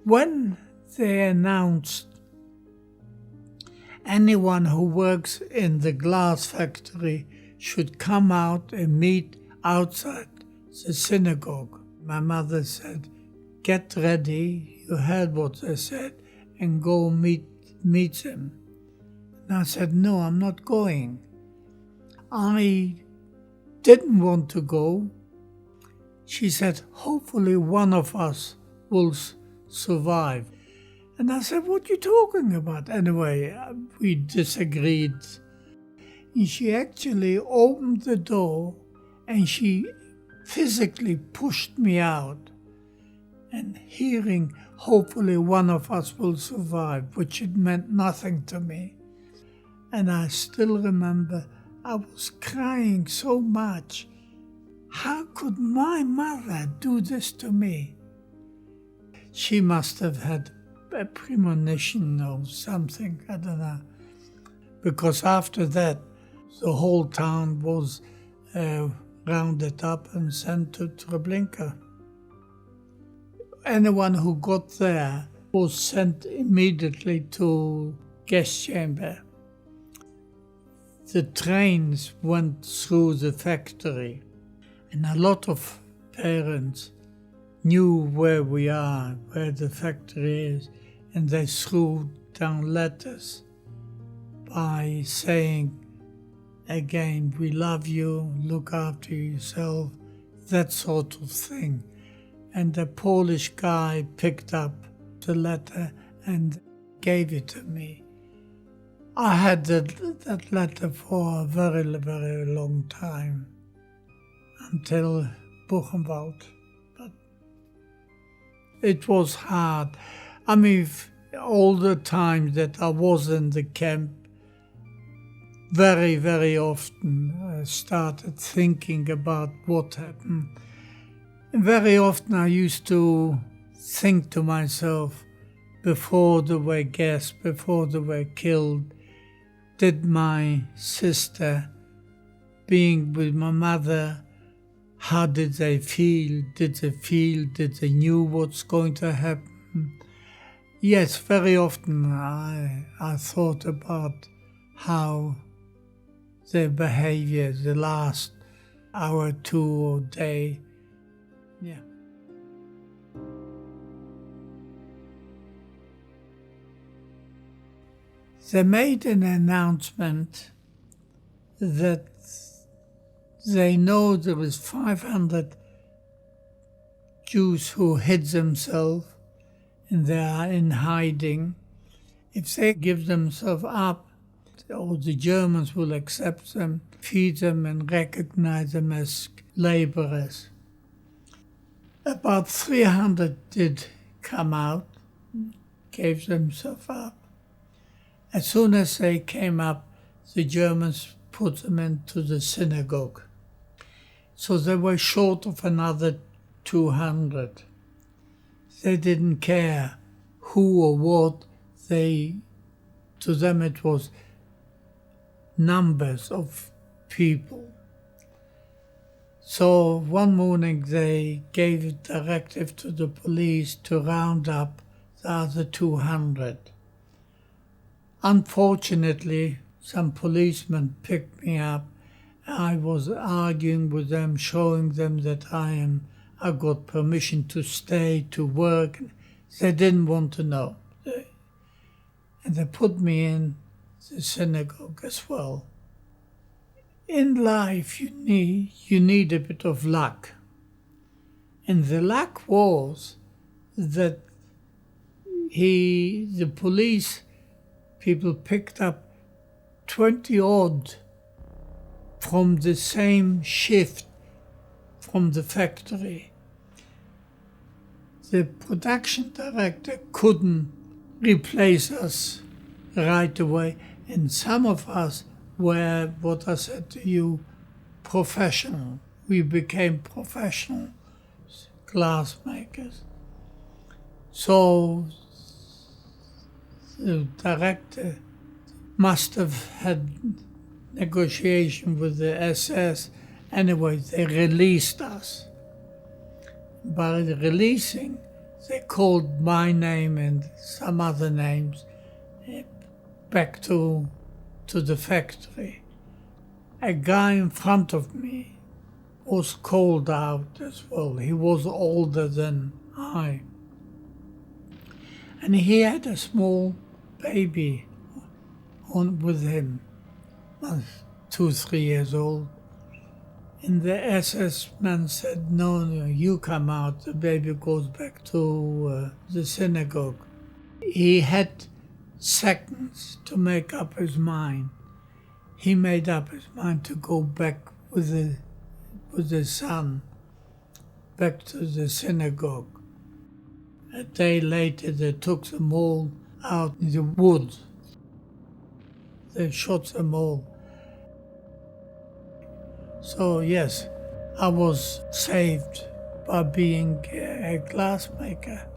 When they announced anyone who works in the glass factory should come out and meet outside the synagogue, my mother said, "Get ready, you heard what they said, and go meet them." And I said, "No, I'm not going." I didn't want to go. She said, "Hopefully one of us will survive." And I said, "What are you talking about?" Anyway, we disagreed. And she actually opened the door and she physically pushed me out. And hearing, "Hopefully one of us will survive," which it meant nothing to me. And I still remember I was crying so much. How could my mother do this to me? She must have had a premonition or something, I don't know. Because after that, the whole town was rounded up and sent to Treblinka. Anyone who got there was sent immediately to gas chamber. The trains went through the factory, and a lot of parents knew where we are, where the factory is, and they threw down letters by saying, again, "We love you, look after yourself," that sort of thing. And the Polish guy picked up the letter and gave it to me. I had that letter for a very, very long time, until Buchenwald. But it was hard. I mean, all the time that I was in the camp, very, very often I started thinking about what happened. And very often I used to think to myself, before they were gassed, before they were killed, did my sister, being with my mother, how did they feel? Did they knew what's going to happen? Yes, very often I thought about how their behavior the last hour or two or day. Yeah. They made an announcement that they know there is 500 Jews who hid themselves and they are in hiding. If they give themselves up, or the Germans will accept them, feed them and recognize them as laborers. About 300 did come out, gave themselves up. As soon as they came up, the Germans put them into the synagogue. So they were short of another 200. They didn't care who or what. To them it was numbers of people. So one morning they gave a directive to the police to round up the other 200. Unfortunately, some policemen picked me up. I was arguing with them, showing them that I got permission to stay, to work. They didn't want to know. And they put me in the synagogue as well. In life, you need a bit of luck. And the luck was that the police people picked up 20 odd from the same shift from the factory. The production director couldn't replace us right away, and some of us were, what I said to you, professional. We became professional glass makers. So the director must have had negotiation with the SS. Anyway, they released us. By releasing, they called my name and some other names back to the factory. A guy in front of me was called out as well. He was older than I. And he had a small baby with him, 2-3 years old. And the SS man said, no, you come out, the baby goes back to the synagogue. He had seconds to make up his mind. He made up his mind to go back with his son, back to the synagogue. A day later, they took them all out in the woods. They shot them all. So yes, I was saved by being a glassmaker.